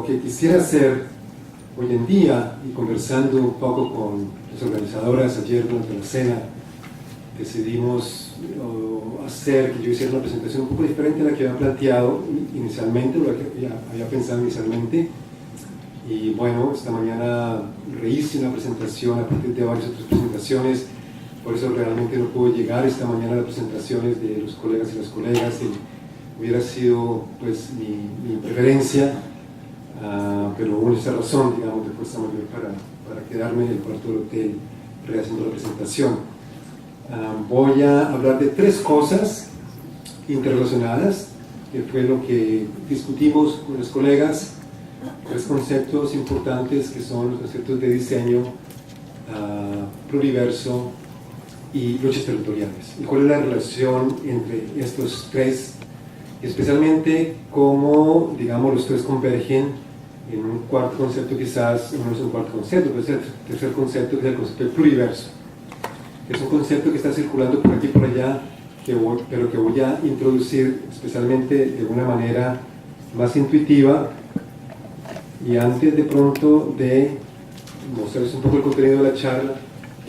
que quisiera hacer hoy en día, y conversando un poco con las organizadoras ayer durante la cena, decidimos hacer que yo hiciera una presentación un poco diferente a la que había planteado inicialmente, o la que había pensado inicialmente. Y bueno, esta mañana rehice una presentación a partir de varias otras presentaciones, por eso realmente no pude llegar esta mañana a las presentaciones de los colegas y las colegas, y hubiera sido pues mi preferencia, pero hubo esa razón, digamos, de fuerza mayor para quedarme en el cuarto del hotel rehaciendo la presentación. Voy a hablar de tres cosas interrelacionadas, que fue lo que discutimos con los colegas, tres conceptos importantes que son los conceptos de diseño, pluriverso y luchas territoriales. ¿Y cuál es la relación entre estos tres? Especialmente cómo, digamos, los tres convergen en un cuarto concepto, quizás no es un cuarto concepto, pero es el tercer concepto, que es el concepto del pluriverso. Es un concepto que está circulando por aquí y por allá, pero que voy a introducir especialmente de una manera más intuitiva. Y antes de pronto de mostrarles un poco el contenido de la charla,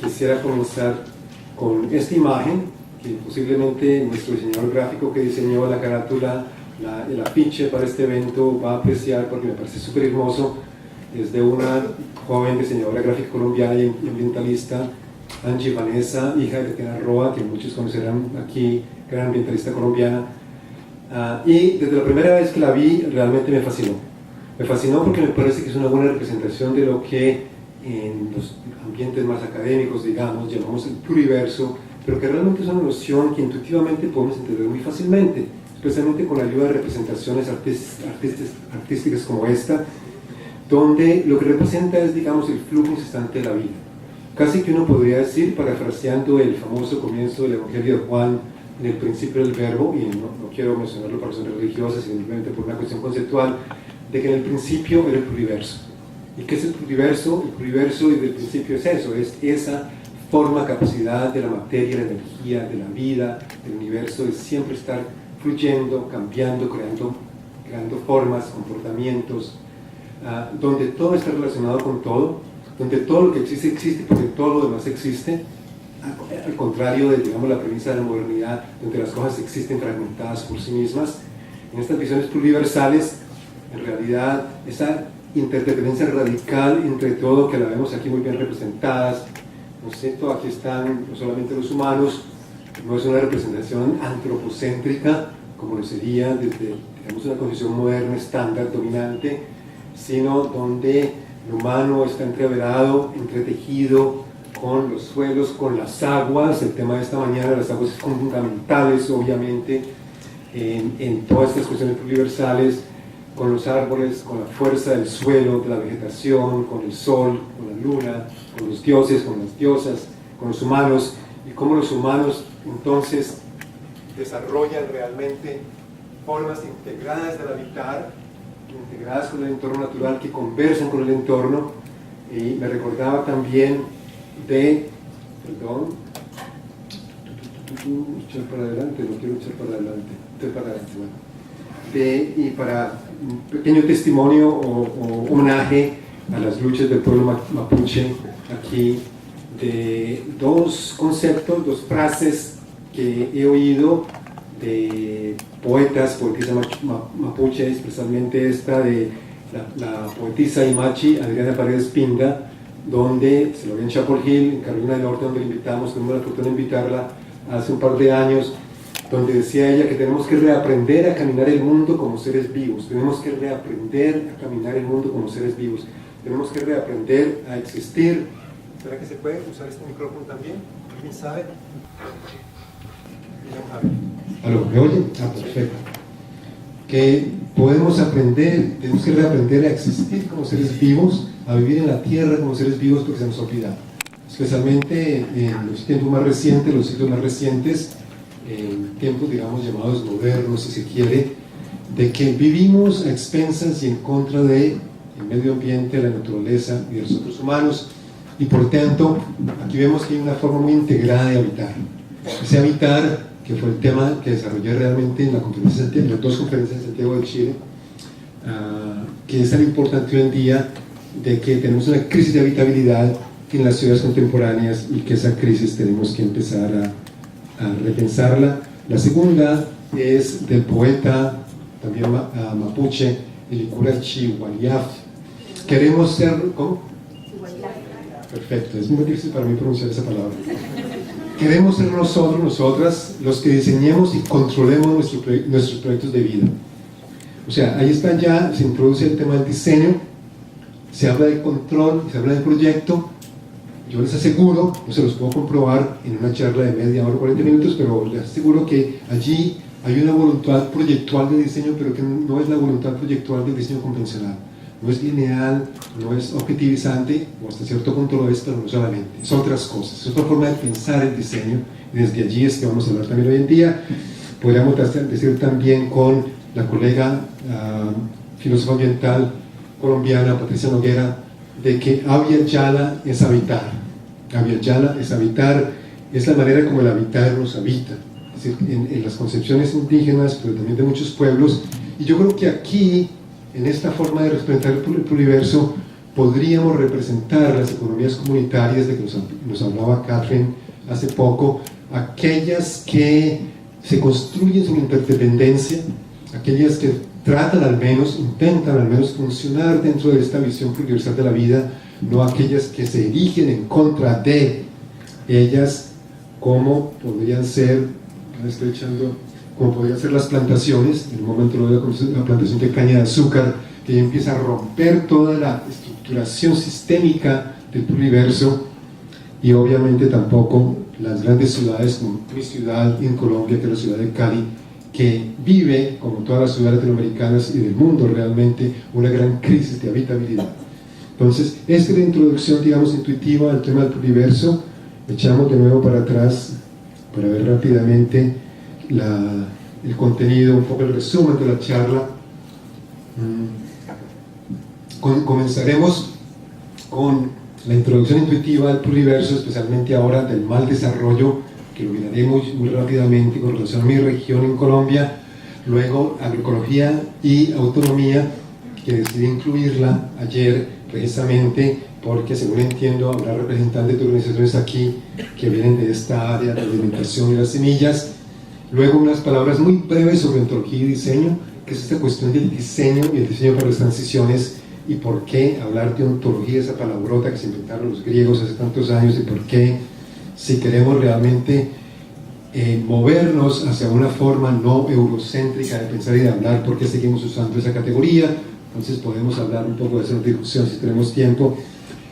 quisiera comenzar con esta imagen que posiblemente nuestro diseñador gráfico que diseñó la carátula, el afiche para este evento va a apreciar, porque me parece súper hermoso. Es de una joven diseñadora gráfica colombiana y ambientalista, Angie Vanessa, hija de Tatiana Roa, que muchos conocerán aquí, gran ambientalista colombiana. Y desde la primera vez que la vi realmente me fascinó. Me fascinó porque me parece que es una buena representación de lo que en los ambientes más académicos, digamos, llamamos el pluriverso, pero que realmente es una noción que intuitivamente podemos entender muy fácilmente, especialmente con la ayuda de representaciones artísticas como esta, donde lo que representa es, digamos, el flujo incesante de la vida. Casi que uno podría decir, parafraseando el famoso comienzo del Evangelio de Juan, en el principio del verbo, y no quiero mencionarlo por razones religiosas, simplemente por una cuestión conceptual, de que en el principio era el pluriverso. ¿Y qué es el pluriverso? El pluriverso desde el principio es eso, es esa forma, capacidad de la materia, la energía, de la vida, del universo, de siempre estar fluyendo, cambiando, creando formas, comportamientos, donde todo está relacionado con todo, donde todo lo que existe, existe porque todo lo demás existe, al contrario de, digamos, la premisa de la modernidad, donde las cosas existen fragmentadas por sí mismas. En estas visiones pluriversales, en realidad, esa interdependencia radical entre todo, que la vemos aquí muy bien representadas, ¿no es cierto? Aquí están no solamente los humanos, no es una representación antropocéntrica, como lo sería desde, digamos, una concepción moderna, estándar, dominante, sino donde el humano está entreverado, entretejido con los suelos, con las aguas. El tema de esta mañana, las aguas son fundamentales, obviamente, en todas estas cuestiones pluriversales, con los árboles, con la fuerza del suelo, de la vegetación, con el sol, con la luna, con los dioses, con las diosas, con los humanos, y cómo los humanos entonces desarrollan realmente formas integradas del habitar, integradas con el entorno natural, que conversan con el entorno. Y me recordaba también de, echar para adelante, no quiero echar para adelante, bueno, y para un pequeño testimonio o homenaje a las luchas del pueblo mapuche aquí, de dos conceptos, dos frases que he oído de poetas, poetisas mapuche, especialmente esta de la poetisa Imachi Adriana Paredes Pinda, donde se lo vi en Chapel Hill, en Carolina del Norte, donde la invitamos, tuvimos la fortuna de invitarla hace un par de años, donde decía ella que tenemos que reaprender a caminar el mundo como seres vivos, tenemos que reaprender a caminar el mundo como seres vivos, tenemos que reaprender a existir. ¿Será que se puede usar este micrófono también? ¿Alguien sabe? ¿Aló? ¿Me oye? Perfecto. Que podemos aprender, tenemos que reaprender a existir como seres vivos, a vivir en la tierra como seres vivos, porque se nos olvida. Especialmente en los tiempos más recientes, los siglos más recientes, en tiempos, digamos, llamados modernos, si se quiere, de que vivimos a expensas y en contra del medio ambiente, la naturaleza y de los otros humanos, y por tanto, aquí vemos que hay una forma muy integrada de habitar. Ese habitar, que fue el tema que desarrollé realmente en la conferencia, en las dos conferencias de Santiago de Chile, que es tan importante hoy en día, de que tenemos una crisis de habitabilidad en las ciudades contemporáneas y que esa crisis tenemos que empezar a repensarla. La segunda es del poeta, también mapuche, Ilicura Chihuayaf. Queremos ser... ¿Cómo? Perfecto, es muy difícil para mí pronunciar esa palabra. Queremos ser nosotros, nosotras, los que diseñemos y controlemos nuestros proyectos de vida. O sea, ahí está ya, se introduce el tema del diseño, se habla de control, se habla de proyecto. Yo les aseguro, no se los puedo comprobar en una charla de media hora, 40 minutos, pero les aseguro que allí hay una voluntad proyectual de diseño, pero que no es la voluntad proyectual del diseño convencional. No es lineal, no es objetivizante, o hasta cierto punto lo es, pero no solamente. Son otras cosas, es otra forma de pensar el diseño, y desde allí es que vamos a hablar también hoy en día. Podríamos decir también con la colega filósofa ambiental colombiana, Patricia Noguera, de que Abya Yala es habitar. Abya Yala es habitar, es la manera como el habitar nos habita. Es decir, en las concepciones indígenas, pero también de muchos pueblos. Y yo creo que aquí, en esta forma de representar el pluriverso, podríamos representar las economías comunitarias de que nos hablaba Catherine hace poco, aquellas que se construyen sobre interdependencia, aquellas que tratan al menos, intentan al menos funcionar dentro de esta visión pluriversal de la vida, no aquellas que se erigen en contra de ellas, como podrían ser, como podrían ser las plantaciones. En un momento lo veo como la plantación de caña de azúcar, que empieza a romper toda la estructuración sistémica del pluriverso, y obviamente tampoco las grandes ciudades como mi ciudad en Colombia, que es la ciudad de Cali, que vive, como todas las ciudades latinoamericanas y del mundo realmente, una gran crisis de habitabilidad. Entonces, esta es la introducción, digamos, intuitiva al tema del pluriverso. Echamos de nuevo para atrás para ver rápidamente el contenido, un poco el resumen de la charla. Comenzaremos con la introducción intuitiva al pluriverso, especialmente ahora del mal desarrollo, que lo miraré muy rápidamente con relación a mi región en Colombia. Luego agroecología y autonomía, que decidí incluirla ayer precisamente porque, según entiendo, habrá representantes de organizaciones aquí que vienen de esta área de alimentación y las semillas. Luego unas palabras muy breves sobre ontología y diseño, que es esta cuestión del diseño y el diseño para las transiciones, y por qué hablar de ontología, esa palabrota que se inventaron los griegos hace tantos años, y por qué, si queremos realmente movernos hacia una forma no eurocéntrica de pensar y de hablar, por qué seguimos usando esa categoría. Entonces podemos hablar un poco de esa discusión si tenemos tiempo.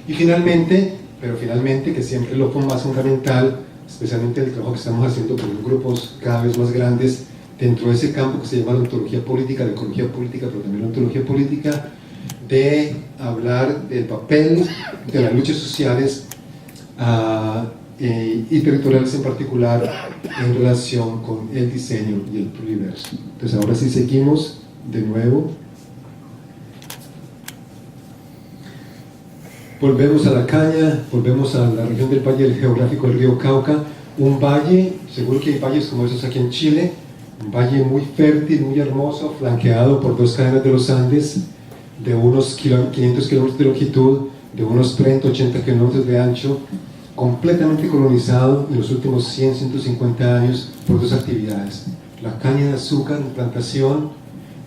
Y finalmente, que siempre es lo más fundamental, especialmente el trabajo que estamos haciendo con grupos cada vez más grandes dentro de ese campo que se llama la ontología política, la ecología política, pero también la ontología política, de hablar del papel de las luchas sociales y territoriales en particular en relación con el diseño y el pluriverso. Entonces ahora sí seguimos de nuevo. Volvemos a la caña, volvemos a la región del Valle Geográfico del río Cauca, un valle, seguro que hay valles como esos aquí en Chile, un valle muy fértil, muy hermoso, flanqueado por dos cadenas de los Andes, de unos 500 kilómetros de longitud, de unos 30-80 kilómetros de ancho, completamente colonizado en los últimos 100-150 años por dos actividades: la caña de azúcar en plantación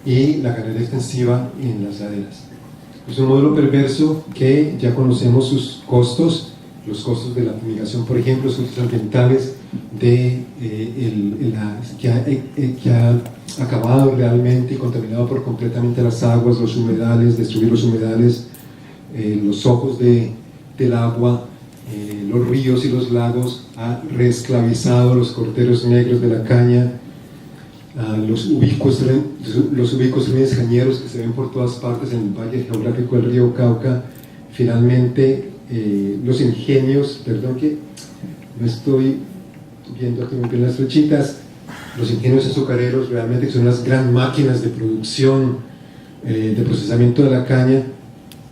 y la ganadería extensiva en las laderas. Es un modelo perverso que ya conocemos sus costos, los costos de la fumigación, por ejemplo, los costos ambientales que ha acabado realmente y contaminado por completamente las aguas, los humedales, destruir los humedales, los ojos del agua, los ríos y los lagos, ha reesclavizado los corteros negros de la caña, los ubicos trenes cañeros que se ven por todas partes en el valle geográfico del río Cauca. Finalmente, los ingenios, perdón que no estoy viendo aquí muy bien las flechitas, los ingenios azucareros realmente que son las gran máquinas de producción, de procesamiento de la caña.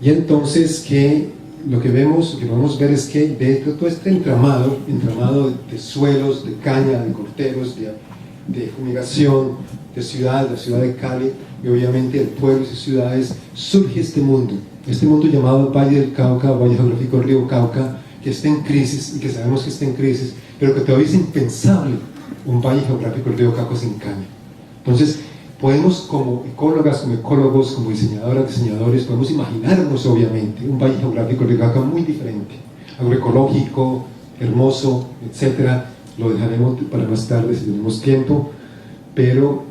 Y entonces lo que podemos ver es que de todo este entramado de suelos, de caña, de corteros, de fumigación, de la ciudad de Cali, y obviamente de pueblos y ciudades, surge este mundo llamado Valle del Cauca, Valle Geográfico del Río Cauca, que está en crisis y que sabemos que está en crisis, pero que todavía es impensable un Valle Geográfico del Río Cauca sin caña. Entonces, podemos como ecólogas, como ecólogos, como diseñadoras, diseñadores, podemos imaginarnos obviamente un Valle Geográfico del Río Cauca muy diferente, agroecológico, hermoso, etcétera. Lo dejaremos para más tarde si tenemos tiempo, pero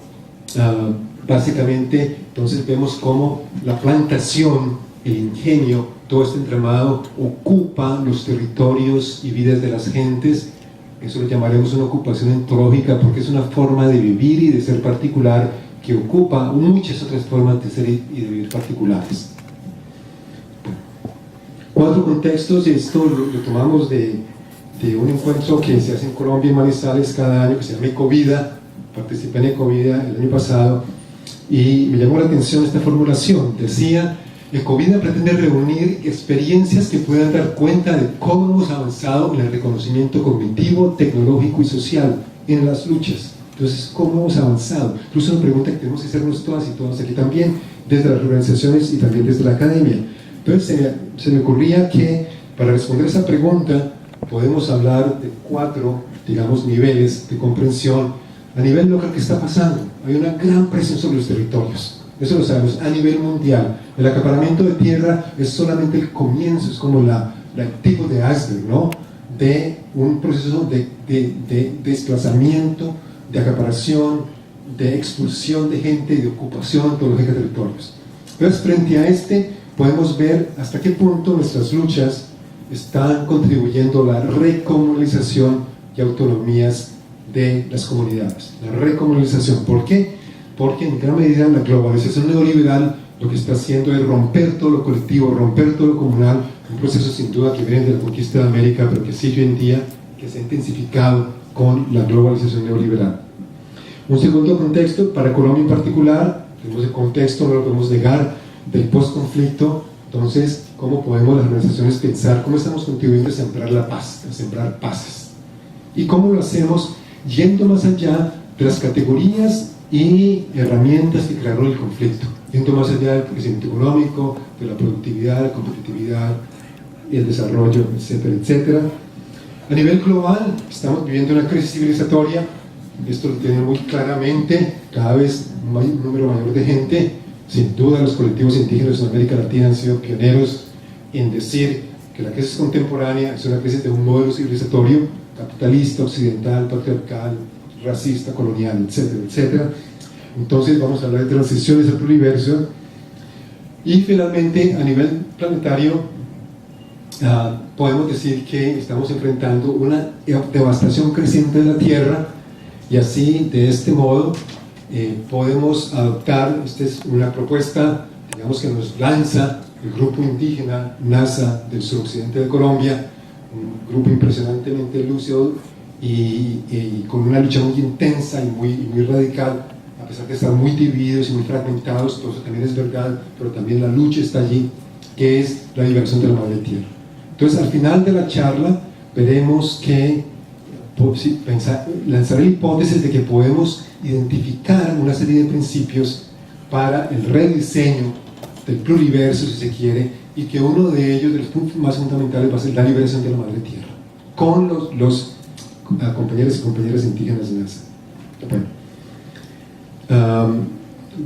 básicamente entonces vemos cómo la plantación, el ingenio, todo este entramado ocupa los territorios y vidas de las gentes. Eso lo llamaremos una ocupación ontológica, porque es una forma de vivir y de ser particular que ocupa muchas otras formas de ser y de vivir particulares. 4 contextos, y esto lo tomamos de un encuentro que se hace en Colombia, en Manizales, cada año, que se llama Ecovida. Participé en Ecovida el año pasado y me llamó la atención esta formulación. Decía: Ecovida pretende reunir experiencias que puedan dar cuenta de cómo hemos avanzado en el reconocimiento cognitivo, tecnológico y social en las luchas. Entonces, ¿cómo hemos avanzado? Incluso una pregunta que tenemos que hacernos todas y todos aquí también, desde las organizaciones y también desde la academia. Entonces, se me ocurría que para responder esa pregunta podemos hablar de 4, digamos, niveles de comprensión. A nivel local, ¿qué está pasando? Hay una gran presión sobre los territorios. Eso lo sabemos a nivel mundial. El acaparamiento de tierra es solamente el comienzo, es como la tipo de iceberg, ¿no? De un proceso de desplazamiento, de acaparación, de expulsión de gente y de ocupación ontológica de territorios. Entonces, frente a podemos ver hasta qué punto nuestras luchas están contribuyendo a la recomunalización y autonomías de las comunidades. La recomunalización. ¿Por qué? Porque en gran medida la globalización neoliberal lo que está haciendo es romper todo lo colectivo, romper todo lo comunal, un proceso sin duda que viene de la conquista de América, pero que sigue hoy en día, que se ha intensificado con la globalización neoliberal. Un segundo contexto, para Colombia en particular, tenemos el contexto, no lo podemos negar, del postconflicto. Entonces, ¿cómo podemos las organizaciones pensar, cómo estamos contribuyendo a sembrar la paz, a sembrar paces? ¿Y cómo lo hacemos? Yendo más allá de las categorías y herramientas que crearon el conflicto, yendo más allá del crecimiento económico, de la productividad, la competitividad y el desarrollo, etcétera, etcétera. A nivel global, estamos viviendo una crisis civilizatoria. Esto lo tienen muy claramente, cada vez un número mayor de gente. Sin duda, los colectivos indígenas en América Latina han sido pioneros en decir que la crisis contemporánea es una crisis de un modelo civilizatorio capitalista, occidental, patriarcal, racista, colonial, etcétera, etcétera. Entonces vamos a hablar de transiciones al pluriverso. Y finalmente, a nivel planetario, podemos decir que estamos enfrentando una devastación creciente de la Tierra, y así, de este modo, podemos adoptar, esta es una propuesta, digamos, que nos lanza el grupo indígena NASA del suroccidente de Colombia, un grupo impresionantemente lúcido y con una lucha muy intensa y muy radical, a pesar de estar muy divididos y muy fragmentados. Todo eso también es verdad, pero también la lucha está allí, que es la liberación de la madre tierra. Entonces, al final de la charla veremos que lanzaré la hipótesis de que podemos identificar una serie de principios para el rediseño del pluriverso, si se quiere, y que uno de ellos, de los puntos más fundamentales, va a ser la liberación de la madre tierra, con los compañeros y compañeras indígenas de NASA. Bueno,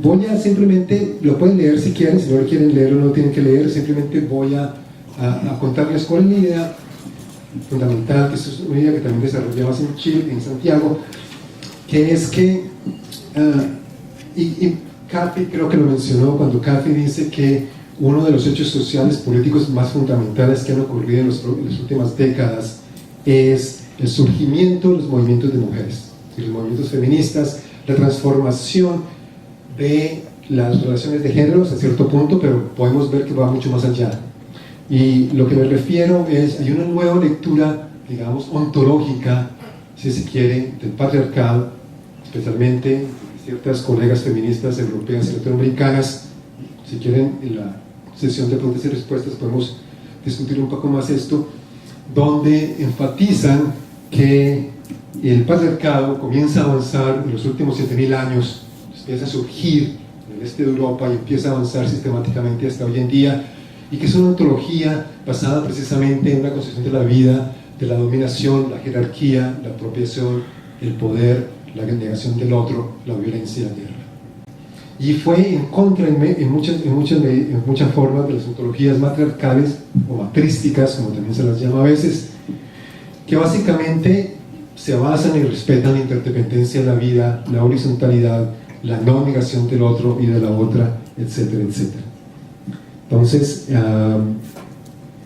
voy a simplemente, lo pueden leer si quieren, si no lo quieren leer o no lo tienen que leer, simplemente voy a contarles cuál es la idea fundamental, que es una idea que también desarrollamos en Chile, en Santiago, que es que, y Cafi creo que lo mencionó cuando Cafi dice que uno de los hechos sociales políticos más fundamentales que han ocurrido en las últimas décadas es el surgimiento de los movimientos de mujeres, los movimientos feministas, la transformación de las relaciones de género hasta cierto punto, pero podemos ver que va mucho más allá. Y lo que me refiero es, hay una nueva lectura, digamos, ontológica, si se quiere, del patriarcado, especialmente ciertas colegas feministas europeas y latinoamericanas. Si quieren, en la sesión de preguntas y respuestas podemos discutir un poco más esto, donde enfatizan que el patriarcado comienza a avanzar en los últimos 7000 años, empieza a surgir en el este de Europa y empieza a avanzar sistemáticamente hasta hoy en día, y que es una ontología basada precisamente en una concepción de la vida, de la dominación, la jerarquía, la apropiación, el poder, la negación del otro, la violencia y la guerra. Y fue en contra en muchas formas de las ontologías matriarcales o matrísticas, como también se las llama a veces, que básicamente se basan y respetan la interdependencia de la vida, la horizontalidad, la no negación del otro y de la otra, etcétera, etcétera. Entonces,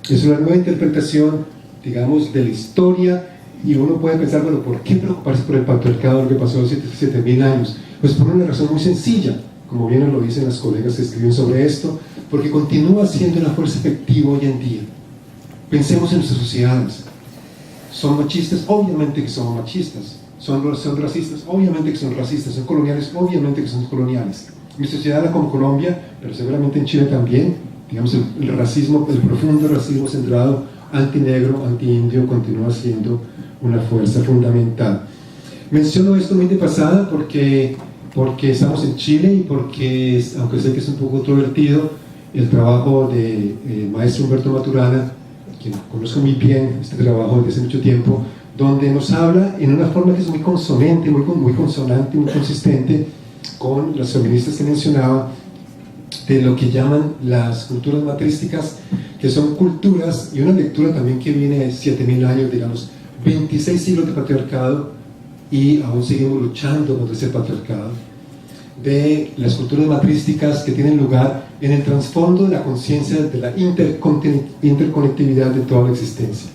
es una nueva interpretación, digamos, de la historia, y uno puede pensar, bueno, ¿por qué preocuparse por el patriarcado, lo que pasó hace 7.000 años? Pues por una razón muy sencilla, como bien lo dicen las colegas que escriben sobre esto, porque continúa siendo una fuerza efectiva hoy en día. Pensemos en nuestras sociedades. ¿Son machistas? Obviamente que son machistas. ¿Son racistas? Obviamente que son racistas. ¿Son coloniales? Obviamente que son coloniales. Mi sociedad, como Colombia, pero seguramente en Chile también, digamos, el racismo, el profundo racismo centrado antinegro, anti-indio, continúa siendo una fuerza fundamental. Menciono esto muy de pasada porque estamos en Chile y porque, aunque sé que es un poco controvertido, el trabajo de maestro Humberto Maturana, quien conozco muy bien este trabajo desde hace mucho tiempo, donde nos habla en una forma que es muy consonante, muy consonante, muy consistente con las feministas que mencionaba, de lo que llaman las culturas matrísticas, que son culturas, y una lectura también que viene de 7.000 años, digamos, 26 siglos de patriarcado, y aún seguimos luchando contra ese patriarcado, de las culturas matrísticas que tienen lugar en el trasfondo de la conciencia de la interconectividad de toda la existencia,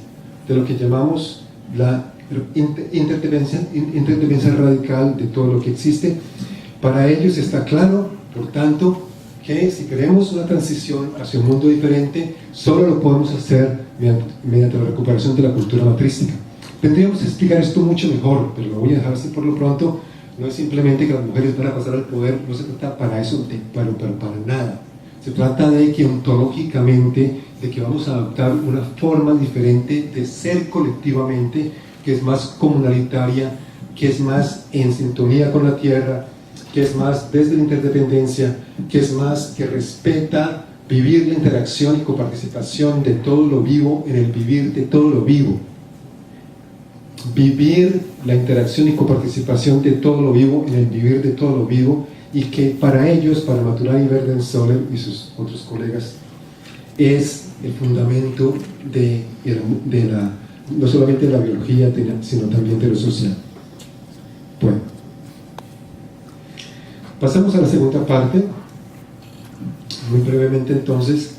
de lo que llamamos la interdependencia radical de todo lo que existe. Para ellos está claro, por tanto, que si queremos una transición hacia un mundo diferente, solo lo podemos hacer mediante la recuperación de la cultura matrística. Tendríamos que explicar esto mucho mejor, pero lo voy a dejar así por lo pronto. No es simplemente que las mujeres van a pasar al poder, no se trata para eso, para nada. Se trata de que ontológicamente, de que vamos a adoptar una forma diferente de ser colectivamente, que es más comunalitaria, que es más en sintonía con la tierra, que es más desde la interdependencia, que es más que respeta vivir la interacción y coparticipación de todo lo vivo en el vivir de todo lo vivo. Vivir la interacción y coparticipación de todo lo vivo en el vivir de todo lo vivo, y que para ellos, para Maturana y Werdensoller y sus otros colegas, es el fundamento no solamente de la biología, sino también de lo social. Bueno, pasamos a la segunda parte, muy brevemente entonces,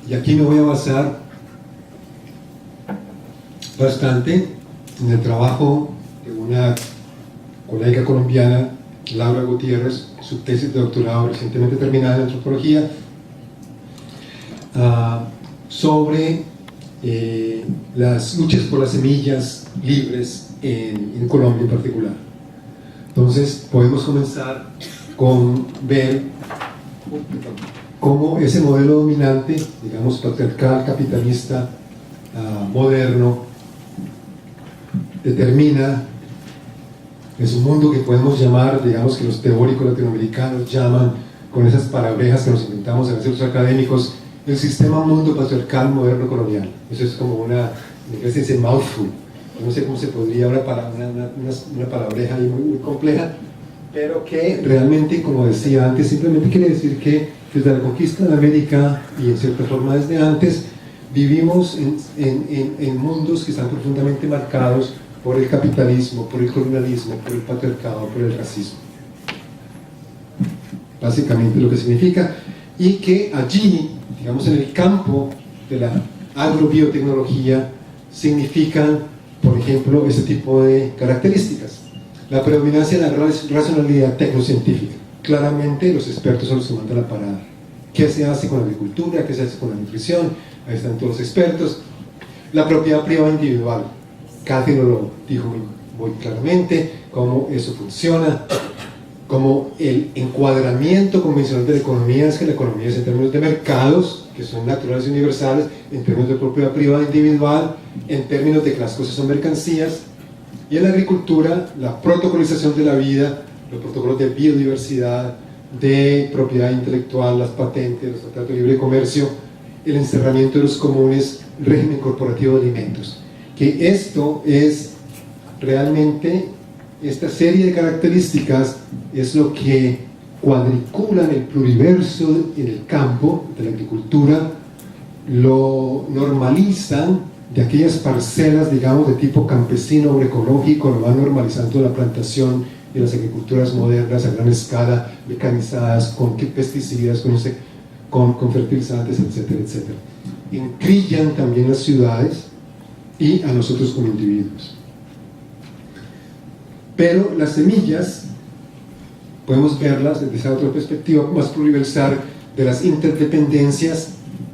y aquí me voy a basar bastante en el trabajo de una colega colombiana, Laura Gutiérrez, su tesis de doctorado recientemente terminada en antropología, sobre las luchas por las semillas libres en Colombia en particular. Entonces podemos comenzar con ver cómo ese modelo dominante, digamos patriarcal, capitalista, moderno, determina, es un mundo que podemos llamar, digamos que los teóricos latinoamericanos llaman, con esas palabrejas que nos inventamos a veces los académicos, el sistema mundo patriarcal moderno colonial. Eso es como en inglés se dice mouthful, no sé cómo se podría, una palabreja ahí muy compleja, pero que realmente, como decía antes, simplemente quiere decir que desde la conquista de América y en cierta forma desde antes, vivimos en mundos que están profundamente marcados por el capitalismo, por el colonialismo, por el patriarcado, por el racismo. Básicamente lo que significa, y que allí, digamos en el campo de la agrobiotecnología, significan, por ejemplo, este tipo de características. La predominancia de la racionalidad tecnocientífica. Claramente los expertos son los que mandan la parada. ¿Qué se hace con la agricultura? ¿Qué se hace con la nutrición? Ahí están todos los expertos. La propiedad privada individual. Cathy lo dijo muy claramente, cómo eso funciona, como el encuadramiento convencional de la economía es que la economía es en términos de mercados, que son naturales y universales, en términos de propiedad privada individual, en términos de que las cosas son mercancías, y en la agricultura, la protocolización de la vida, los protocolos de biodiversidad, de propiedad intelectual, las patentes, los tratados de libre comercio, el encerramiento de los comunes, régimen corporativo de alimentos. Que esto es realmente, esta serie de características es lo que cuadriculan el pluriverso en el campo de la agricultura, lo normalizan de aquellas parcelas, digamos, de tipo campesino agroecológico, lo van normalizando la plantación y las agriculturas modernas a gran escala, mecanizadas, con pesticidas, con fertilizantes, etcétera, etcétera. Encrillan también las ciudades y a nosotros como individuos. Pero las semillas, podemos verlas desde esa otra perspectiva más pluriversal de las interdependencias,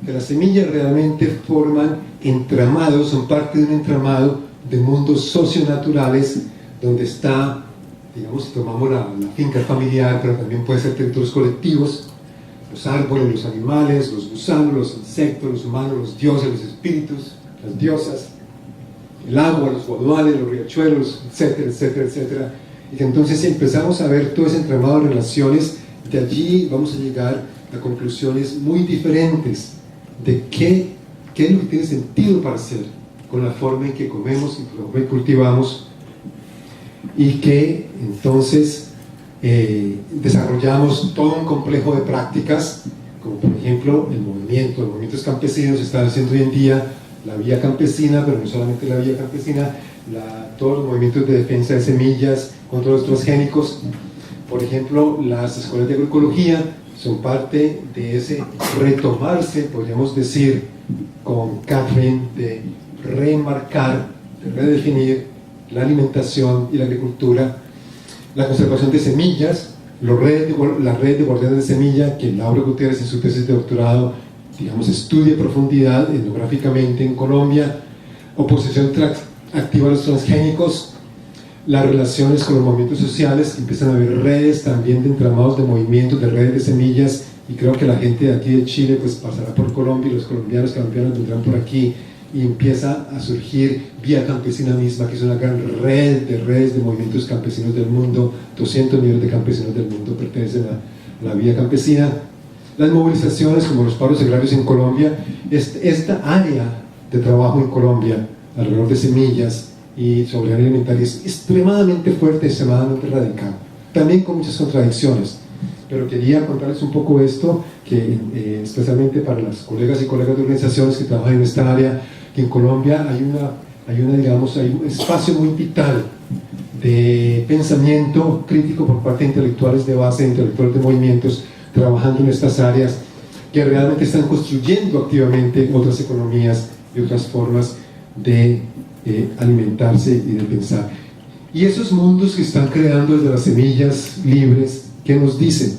que las semillas realmente forman entramados, son parte de un entramado de mundos socionaturales donde está, digamos, si tomamos la finca familiar, pero también puede ser territorios colectivos, los árboles, los animales, los gusanos, los insectos, los humanos, los dioses, los espíritus, las diosas, el agua, los guaduales, los riachuelos, etcétera, etcétera, etcétera. Y que entonces si empezamos a ver todo ese entramado de relaciones, de allí vamos a llegar a conclusiones muy diferentes de qué es lo que tiene sentido para hacer con la forma en que comemos y con la forma en que cultivamos, y que entonces desarrollamos todo un complejo de prácticas, como por ejemplo los movimientos campesinos. Está haciendo hoy en día la vía campesina, pero no solamente la vía campesina, todos los movimientos de defensa de semillas contra los transgénicos. Por ejemplo, las escuelas de agroecología son parte de ese retomarse, podríamos decir, con Catherine, de remarcar, de redefinir la alimentación y la agricultura, la conservación de semillas, la red de guardianes de semilla que Laura Gutiérrez en su tesis de doctorado, digamos, estudia a profundidad etnográficamente en Colombia, oposición activa a los transgénicos, las relaciones con los movimientos sociales. Empiezan a haber redes también de entramados de movimientos, de redes de semillas, y creo que la gente de aquí de Chile pues pasará por Colombia, y los colombianos vendrán por aquí, y empieza a surgir Vía Campesina misma, que es una gran red de redes de movimientos campesinos del mundo. 200 millones de campesinos del mundo pertenecen a la Vía Campesina. Las movilizaciones como los paros agrarios en Colombia, esta área de trabajo en Colombia alrededor de semillas y soberanía alimentaria es extremadamente fuerte, extremadamente radical, también con muchas contradicciones. Pero quería contarles un poco esto, que especialmente para las colegas y colegas de organizaciones que trabajan en esta área, que en Colombia hay un espacio muy vital de pensamiento crítico por parte de intelectuales de base, intelectuales de movimientos, trabajando en estas áreas, que realmente están construyendo activamente otras economías y otras formas de alimentarse y de pensar. Y esos mundos que están creando desde las semillas libres, ¿qué nos dicen?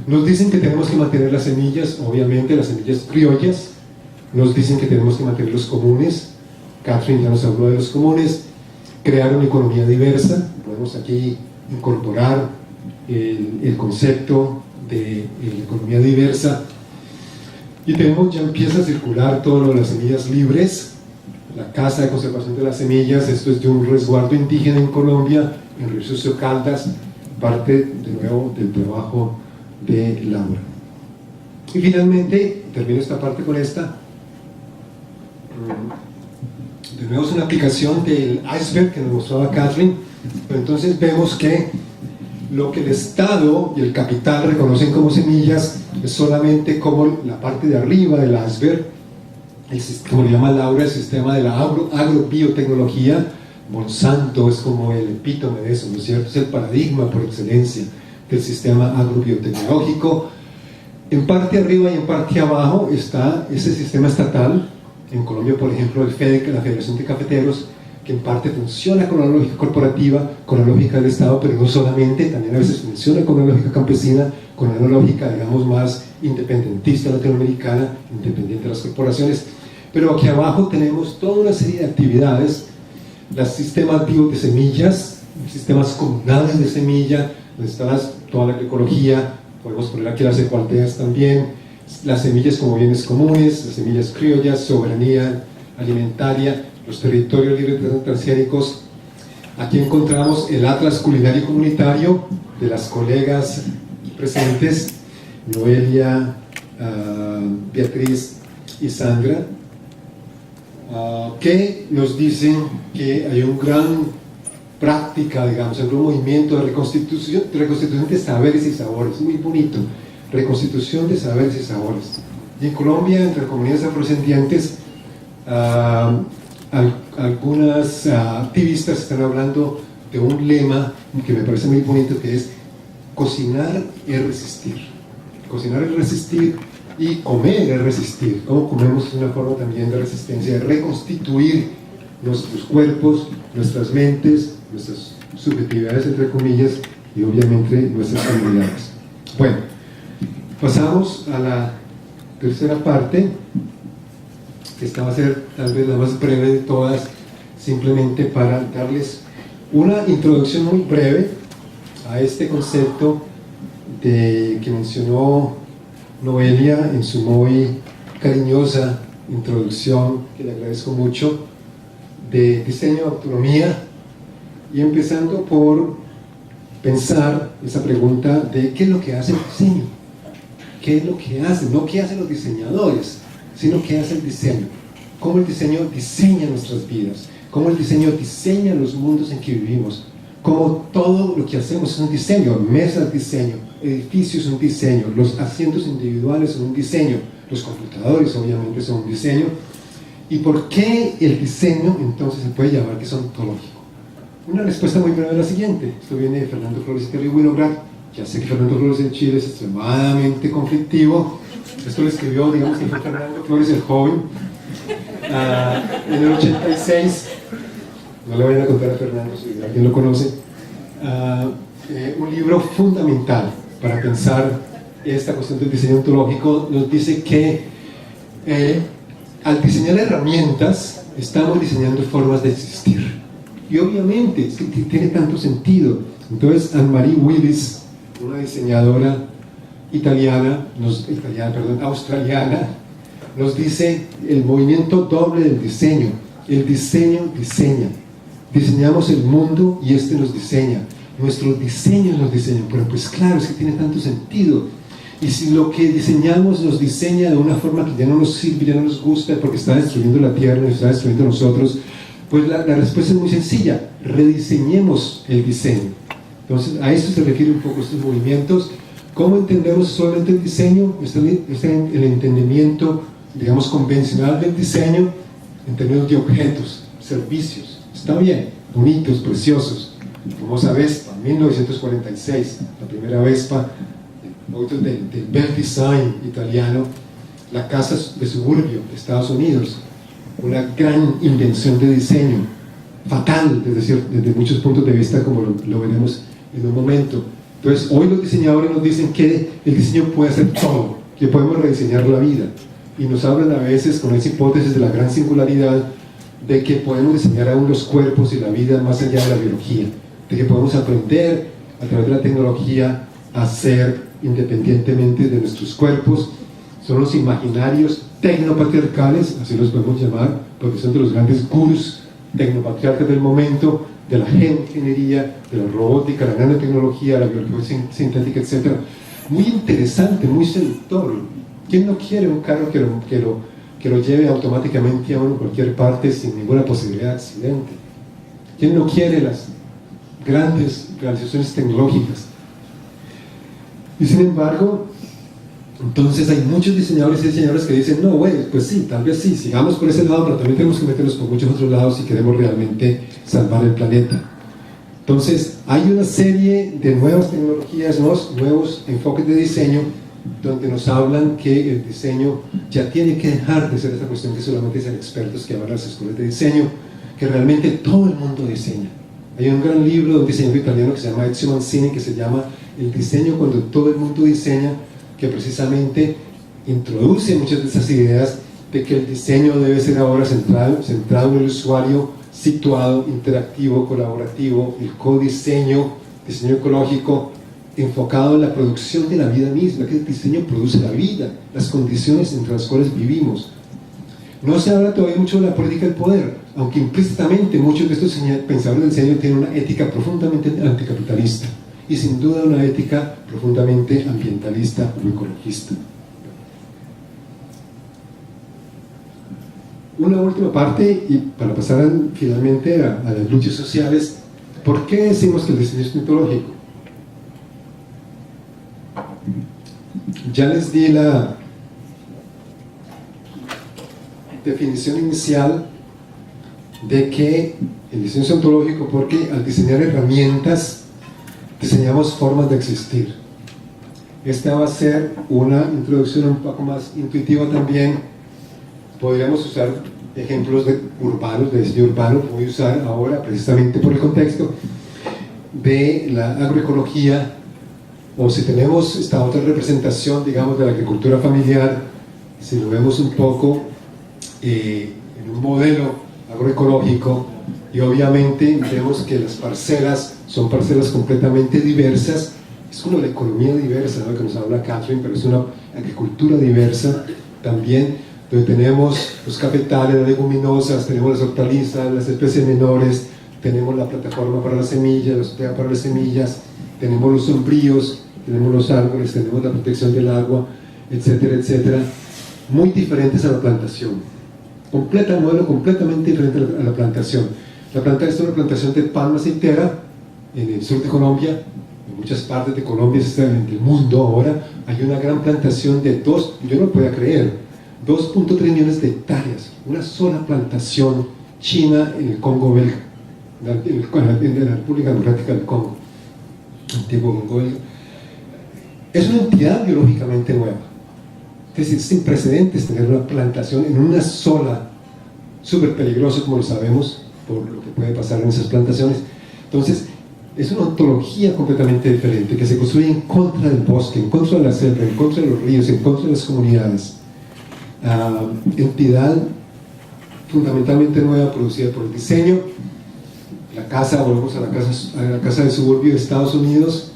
Nos dicen que tenemos que mantener las semillas, obviamente las semillas criollas. Nos dicen que tenemos que mantener los comunes. Catherine ya nos habló de los comunes. Crear una economía diversa. Podemos aquí incorporar el concepto de economía diversa. Y ya empieza a circular todo lo de las semillas libres. La Casa de Conservación de las Semillas, esto es de un resguardo indígena en Colombia, en Río Sucio, Caldas, parte de nuevo del trabajo de Laura. Y finalmente, termino esta parte con esta. De nuevo es una aplicación del iceberg que nos mostraba Catherine, pero entonces vemos que lo que el Estado y el capital reconocen como semillas es solamente como la parte de arriba del iceberg, como le llama Laura, el sistema de la agrobiotecnología. Monsanto es como el epítome de eso, ¿no es cierto? Es el paradigma por excelencia del sistema agrobiotecnológico. En parte arriba y en parte abajo está ese sistema estatal. En Colombia, por ejemplo, el FEDEC, la Federación de Cafeteros, que en parte funciona con la lógica corporativa, con la lógica del Estado, pero no solamente, también a veces funciona con la lógica campesina, con una lógica, digamos, más independentista latinoamericana, independiente de las corporaciones. Pero aquí abajo tenemos toda una serie de actividades, los sistemas vivos de semillas, sistemas comunales de semilla, donde está toda la agroecología. Podemos poner aquí las ecoaldeas también, las semillas como bienes comunes, las semillas criollas, soberanía alimentaria, los territorios libres de transgénicos, Aquí encontramos el Atlas Culinario Comunitario de las colegas presentes, Noelia, Beatriz y Sandra, que nos dicen que hay un gran práctica, digamos, un gran movimiento de reconstitución de saberes y sabores, muy bonito, reconstitución de saberes y sabores. Y en Colombia, entre comunidades afrodescendientes, algunas activistas están hablando de un lema que me parece muy bonito, que es cocinar es resistir. Cocinar es resistir y comer es resistir. Cómo comemos es una forma también de resistencia, de reconstituir nuestros cuerpos, nuestras mentes, nuestras subjetividades entre comillas y obviamente nuestras comunidades. Bueno, pasamos a la tercera parte. Esta va a ser tal vez la más breve de todas, simplemente para darles una introducción muy breve a este concepto que mencionó Noelia en su muy cariñosa introducción, que le agradezco mucho, de diseño de autonomía, y empezando por pensar esa pregunta de qué es lo que hace el diseño, qué es lo que hace, no qué hacen los diseñadores, sino qué hace el diseño, cómo el diseño diseña nuestras vidas, cómo el diseño diseña los mundos en que vivimos, cómo todo lo que hacemos es un diseño, mesas diseño, edificios son un diseño, los asientos individuales son un diseño, los computadores obviamente son un diseño. ¿Y por qué el diseño entonces se puede llamar que es ontológico? Una respuesta muy breve es la siguiente. Esto viene de Fernando Flores y Terry Winograd. Ya sé que Fernando Flores en Chile es extremadamente conflictivo. Esto lo escribió, digamos que fue Fernando Flores el joven, en el 86. No le vayan a contar a Fernando si alguien lo conoce. Un libro fundamental para pensar esta cuestión del diseño ontológico. Nos dice que al diseñar herramientas estamos diseñando formas de existir, y obviamente es que tiene tanto sentido. Entonces Anne-Marie Willis, una diseñadora australiana, nos dice el movimiento doble del diseño. El diseño diseña, diseñamos el mundo y este nos diseña, nuestros diseños nos diseñan. Pero pues claro, es que tiene tanto sentido. Y si lo que diseñamos nos diseña de una forma que ya no nos sirve, ya no nos gusta, porque está destruyendo la tierra, nos está destruyendo a nosotros, pues la respuesta es muy sencilla: rediseñemos el diseño. Entonces, a eso se refiere un poco estos movimientos. ¿Cómo entendemos solamente el diseño? Está el entendimiento, digamos, convencional del diseño en términos de objetos, servicios. Está bien, bonitos, preciosos. La famosa Vespa, 1946, la primera Vespa, del Bel Design italiano, la casa de suburbio de Estados Unidos, una gran invención de diseño, fatal desde muchos puntos de vista, como lo veremos en un momento. Entonces, hoy los diseñadores nos dicen que el diseño puede hacer todo, que podemos rediseñar la vida, y nos hablan a veces con esa hipótesis de la gran singularidad, de que podemos diseñar aún los cuerpos y la vida más allá de la biología, de que podemos aprender a través de la tecnología a ser independientemente de nuestros cuerpos. Son los imaginarios tecnopatriarcales, así los podemos llamar, porque son de los grandes gurús tecnopatriarcas del momento, de la geoingeniería, de la robótica, la nanotecnología, la biología sintética, etc. Muy interesante, muy seductor. ¿Quién no quiere un carro que lo lleve automáticamente a uno a cualquier parte sin ninguna posibilidad de accidente? ¿Quién no quiere las grandes realizaciones tecnológicas? Y sin embargo, entonces hay muchos diseñadores y diseñadoras que dicen: no, güey, pues sí, tal vez sí, sigamos por ese lado, pero también tenemos que meternos por muchos otros lados si queremos realmente salvar el planeta. Entonces, hay una serie de nuevas tecnologías, nuevos enfoques de diseño, donde nos hablan que el diseño ya tiene que dejar de ser esta cuestión que solamente dicen expertos que van a las escuelas de diseño, que realmente todo el mundo diseña. Hay un gran libro de un diseñador italiano que se llama Ezio Mancini, que se llama El diseño cuando todo el mundo diseña, que precisamente introduce muchas de esas ideas de que el diseño debe ser ahora centrado en el usuario, situado, interactivo, colaborativo, el codiseño, diseño ecológico, enfocado en la producción de la vida misma, que el diseño produce la vida, las condiciones entre las cuales vivimos. No se habla todavía mucho de la política del poder. aunque implícitamente muchos de estos pensadores del diseño tienen una ética profundamente anticapitalista y sin duda una ética profundamente ambientalista o ecologista. Una última parte, y para pasar finalmente a las luchas sociales, ¿por qué decimos que el diseño es ontológico? Ya les di la definición inicial de que el diseño es ontológico porque al diseñar herramientas diseñamos formas de existir. Esta va a ser una introducción un poco más intuitiva también. Podríamos usar ejemplos urbanos, de diseño urbano. Voy a usar ahora, precisamente por el contexto, de la agroecología, o si tenemos esta otra representación, digamos, de la agricultura familiar, si lo vemos un poco en un modelo agroecológico, y obviamente vemos que las parcelas son parcelas completamente diversas. Es como la economía diversa, ¿no?, que nos habla Catherine, pero es una agricultura diversa también, donde tenemos los cafetales, las leguminosas, tenemos las hortalizas, las especies menores, tenemos la plataforma para las semillas, la azotea para las semillas, tenemos los sombríos, tenemos los árboles, tenemos la protección del agua, etcétera, etcétera, muy diferentes a la plantación. Modelo completamente diferente a la plantación. La plantación es una plantación de palma aceitera en el sur de Colombia, en muchas partes de Colombia, en el mundo ahora, hay una gran plantación de yo no podía creer, 2.3 millones de hectáreas, una sola plantación china en el Congo belga, en la República Democrática del Congo, antiguo Congo belga. Es una entidad biológicamente nueva. Es decir, sin precedentes tener una plantación en una sola, súper peligroso como lo sabemos, por lo que puede pasar en esas plantaciones. Entonces, es una ontología completamente diferente, que se construye en contra del bosque, en contra de la selva, en contra de los ríos, en contra de las comunidades. Entidad fundamentalmente nueva, producida por el diseño. La casa, volvemos a la casa de suburbio de Estados Unidos,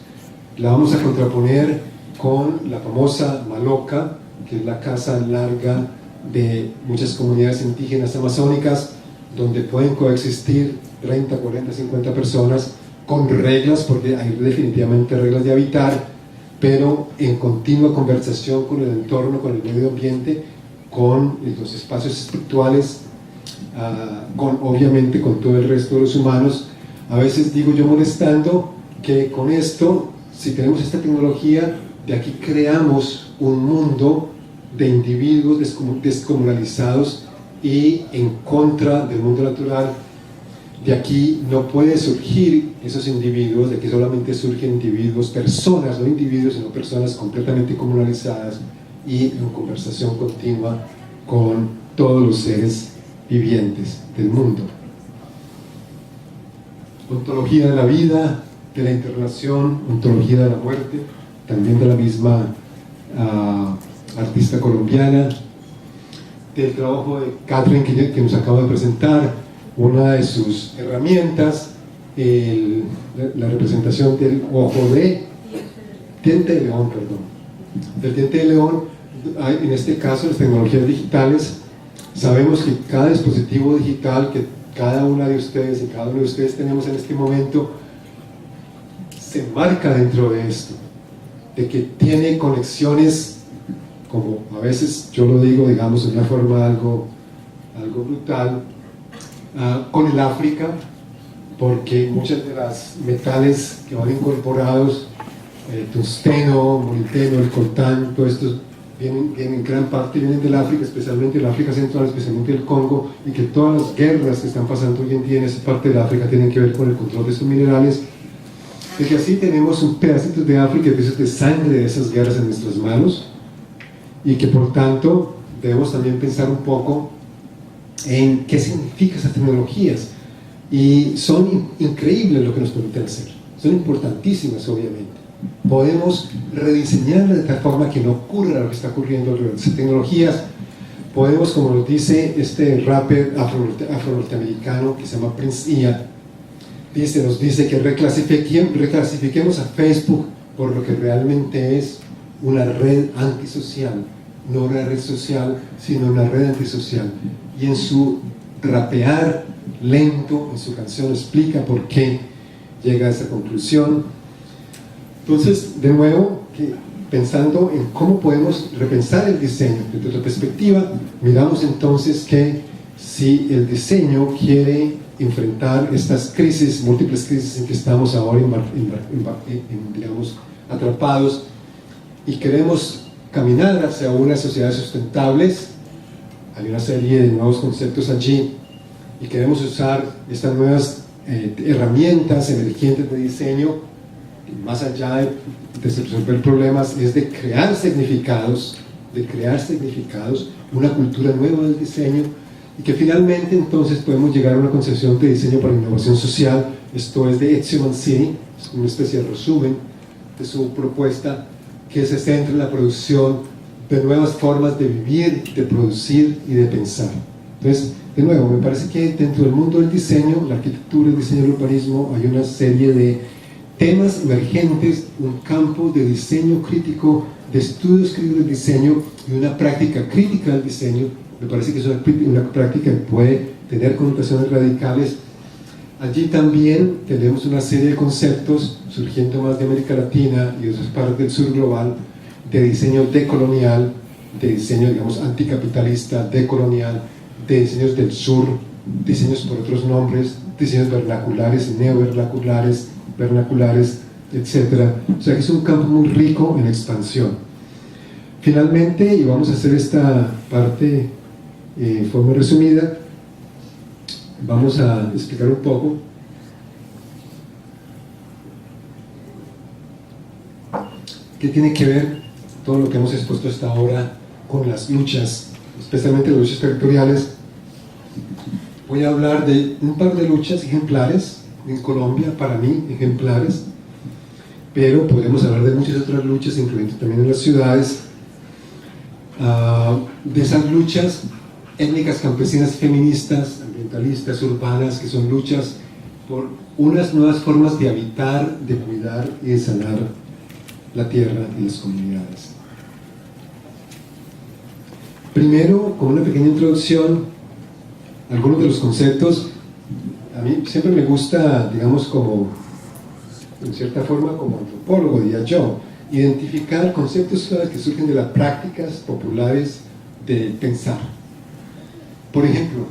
la vamos a contraponer con la famosa Maloca, que es la casa larga de muchas comunidades indígenas amazónicas, donde pueden coexistir 30, 40, 50 personas con reglas, porque hay definitivamente reglas de habitar, pero en continua conversación con el entorno, con el medio ambiente, con los espacios espirituales, obviamente con todo el resto de los humanos. A veces digo yo molestando que con esto, si tenemos esta tecnología, de aquí creamos un mundo de individuos descomunalizados y en contra del mundo natural. De aquí no puede surgir esos individuos, de aquí solamente surgen individuos, personas, no individuos, sino personas completamente comunalizadas y en conversación continua con todos los seres vivientes del mundo. Ontología de la vida, de la interrelación, ontología de la muerte, también de la misma artista colombiana, del trabajo de Catherine que nos acaba de presentar, una de sus herramientas, la representación del ojo de diente de león, del diente de león. En este caso, las tecnologías digitales, sabemos que cada dispositivo digital que cada una de ustedes y cada uno de ustedes tenemos en este momento se marca dentro de esto, de que tiene conexiones, como a veces yo lo digo, digamos, de una forma algo brutal, con el África, porque muchos de los metales que van incorporados, tungsteno, molibdeno, el coltán, todo esto vienen en gran parte del África, especialmente del África Central, especialmente del Congo, y que todas las guerras que están pasando hoy en día en esa parte del África tienen que ver con el control de estos minerales. Y que así tenemos un pedacito de África, piezas de sangre de esas guerras en nuestras manos, y que por tanto debemos también pensar un poco en qué significan esas tecnologías, y son increíbles lo que nos permiten hacer, son importantísimas obviamente. Podemos rediseñarlas de tal forma que no ocurra lo que está ocurriendo alrededor de esas tecnologías. Podemos, como nos dice este rapper afro-norteamericano que se llama Prince Ia, nos dice que reclasifiquemos a Facebook por lo que realmente es una red antisocial, no una red social, sino una red antisocial. Y en su rapear lento en su canción, explica por qué llega a esa conclusión. Entonces, de nuevo, pensando en cómo podemos repensar el diseño desde otra perspectiva, miramos entonces que si el diseño quiere enfrentar estas crisis, múltiples crisis en que estamos ahora digamos, atrapados, y queremos caminar hacia unas sociedades sustentables, hay una serie de nuevos conceptos allí, y queremos usar estas nuevas herramientas emergentes de diseño, más allá de resolver problemas, es de crear significados, una cultura nueva del diseño, y que finalmente entonces podemos llegar a una concepción de diseño para innovación social. Esto es de Ezio Manzini, es una especie de resumen de su propuesta, que se centra en la producción de nuevas formas de vivir, de producir y de pensar. Entonces, de nuevo, me parece que dentro del mundo del diseño, la arquitectura, el diseño y el urbanismo, hay una serie de temas emergentes, un campo de diseño crítico, de estudios críticos del diseño y una práctica crítica del diseño. Me parece que es una práctica que puede tener connotaciones radicales. Allí también tenemos una serie de conceptos surgiendo más de América Latina y de otras partes del sur global, de diseño decolonial, de diseño, digamos, anticapitalista, decolonial, de diseños del sur, diseños por otros nombres, diseños vernaculares, neovernaculares, vernaculares, etc. O sea que es un campo muy rico en expansión. Finalmente, y vamos a hacer esta parte en forma resumida, vamos a explicar un poco qué tiene que ver todo lo que hemos expuesto hasta ahora con las luchas, especialmente las luchas territoriales. Voy a hablar de un par de luchas ejemplares en Colombia, para mí ejemplares, pero podemos hablar de muchas otras luchas, incluyendo también en las ciudades, de esas luchas étnicas, campesinas, feministas, ambientalistas, urbanas, que son luchas por unas nuevas formas de habitar, de cuidar y de sanar la tierra y las comunidades. Primero, como una pequeña introducción, algunos de los conceptos. A mí siempre me gusta, digamos, como, en cierta forma, como antropólogo, diría yo, identificar conceptos que surgen de las prácticas populares de pensar. Por ejemplo,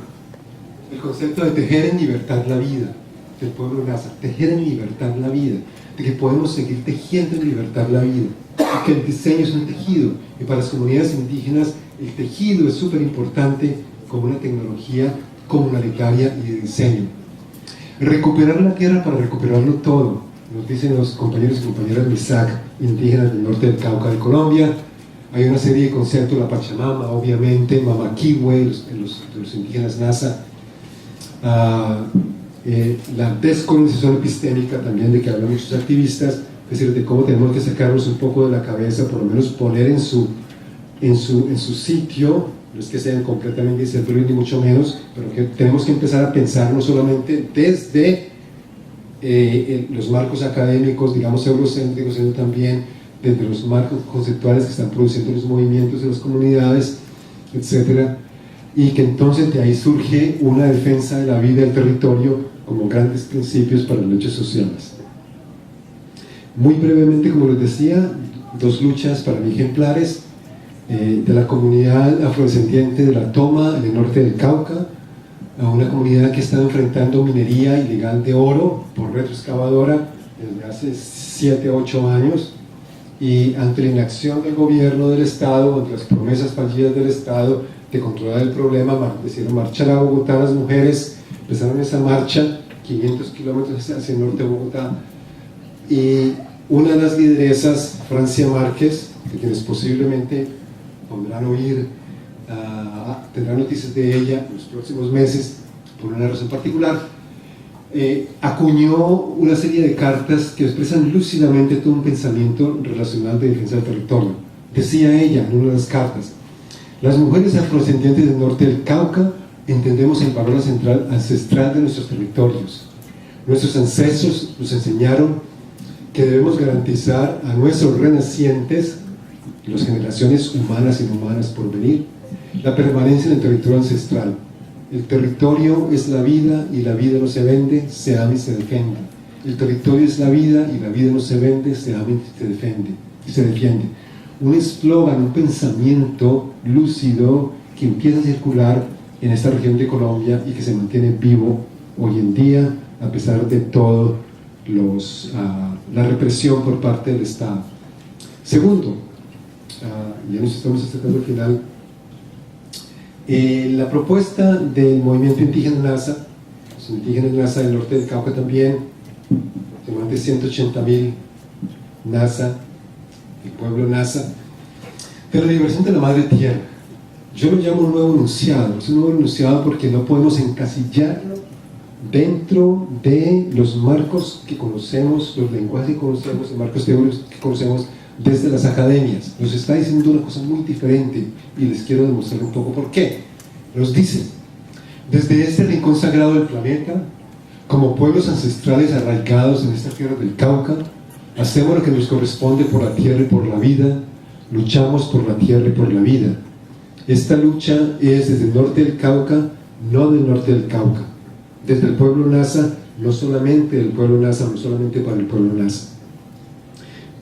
el concepto de tejer en libertad la vida, del pueblo Nasa, tejer en libertad la vida, de que podemos seguir tejiendo en libertad la vida, y que el diseño es un tejido, y para las comunidades indígenas el tejido es súper importante como una tecnología comunitaria y de diseño. Recuperar la tierra para recuperarlo todo, nos dicen los compañeros y compañeras MISAC indígenas del norte del Cauca de Colombia. Hay una serie de conceptos, la Pachamama, obviamente, Mamaquihue, los indígenas Nasa, la descolonización epistémica también, de que hablan muchos activistas, es decir, de cómo tenemos que sacarnos un poco de la cabeza, por lo menos poner en su sitio, no es que sean completamente inservibles ni mucho menos, pero que tenemos que empezar a pensar no solamente desde los marcos académicos, digamos, eurocéntricos, sino también desde los marcos conceptuales que están produciendo los movimientos en las comunidades, etc. Y que entonces de ahí surge una defensa de la vida del territorio como grandes principios para las luchas sociales. Muy brevemente, como les decía, dos luchas para mí ejemplares, de la comunidad afrodescendiente de la Toma en el norte del Cauca, a una comunidad que está enfrentando minería ilegal de oro por retroexcavadora desde hace 7 o 8 años, y ante la inacción del gobierno del Estado, ante las promesas fallidas del Estado de controlar el problema, decidieron marchar a Bogotá. Las mujeres empezaron esa marcha 500 kilómetros hacia el norte de Bogotá, y una de las lideresas, Francia Márquez, de quienes posiblemente podrán oír, tendrán noticias de ella en los próximos meses por una razón particular, acuñó una serie de cartas que expresan lúcidamente todo un pensamiento relacional de defensa del territorio. Decía ella en una de las cartas: las mujeres afrodescendientes del norte del Cauca entendemos el valor ancestral de nuestros territorios. Nuestros ancestros nos enseñaron que debemos garantizar a nuestros renacientes, las generaciones humanas y no humanas por venir, la permanencia en el territorio ancestral. El territorio es la vida y la vida no se vende, se ama y se defiende. El territorio es la vida y la vida no se vende, se ama y se defiende. Un eslogan, un pensamiento lúcido que empieza a circular en esta región de Colombia y que se mantiene vivo hoy en día a pesar de todo la represión por parte del Estado. Segundo, ya nos estamos acercando al final, la propuesta del movimiento indígena NASA, los indígenas NASA del norte del Cauca también, de más de 180.000 NASA, el pueblo NASA, de la liberación de la madre tierra. Yo lo llamo un nuevo enunciado. Es un nuevo enunciado porque no podemos encasillarlo dentro de los marcos que conocemos, los lenguajes que conocemos, los marcos teóricos que conocemos desde las academias. Nos está diciendo una cosa muy diferente y les quiero demostrar un poco por qué. Nos dice: desde este rincón sagrado del planeta, como pueblos ancestrales arraigados en esta tierra del Cauca, hacemos lo que nos corresponde por la tierra y por la vida, luchamos por la tierra y por la vida. Esta lucha es desde el norte del Cauca, no del norte del Cauca, desde el pueblo NASA, no solamente del pueblo NASA, no solamente para el pueblo NASA.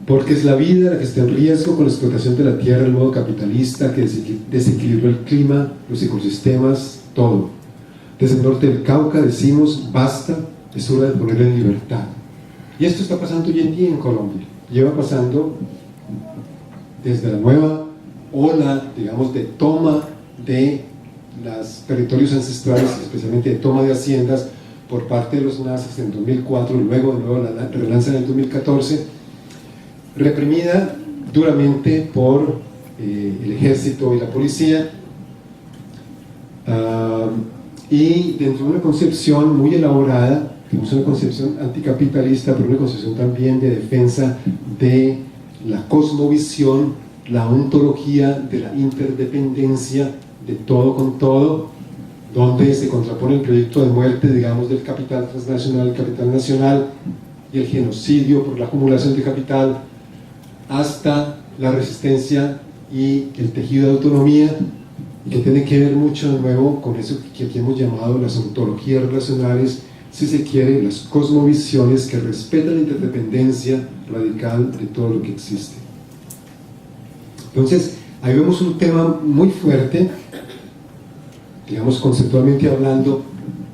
Porque es la vida la que está en riesgo con la explotación de la tierra, el modo capitalista que desequilibró el clima, los ecosistemas, todo. Desde el norte del Cauca decimos: basta, es hora de poner en libertad. Y esto está pasando hoy en día en Colombia. Lleva pasando desde la nueva ola, digamos, de toma de los territorios ancestrales, especialmente de toma de haciendas por parte de los nazis en 2004, y luego de nuevo la relanza en el 2014, reprimida duramente por el ejército y la policía, y dentro de una concepción muy elaborada, que es una concepción anticapitalista, pero una concepción también de defensa de la cosmovisión, la ontología de la interdependencia de todo con todo, donde se contrapone el proyecto de muerte, digamos, del capital transnacional, el capital nacional, y el genocidio por la acumulación de capital, hasta la resistencia y el tejido de autonomía, que tiene que ver mucho de nuevo con eso que aquí hemos llamado las ontologías relacionales, si se quiere, las cosmovisiones que respetan la interdependencia radical de todo lo que existe. Entonces, ahí vemos un tema muy fuerte, digamos conceptualmente hablando,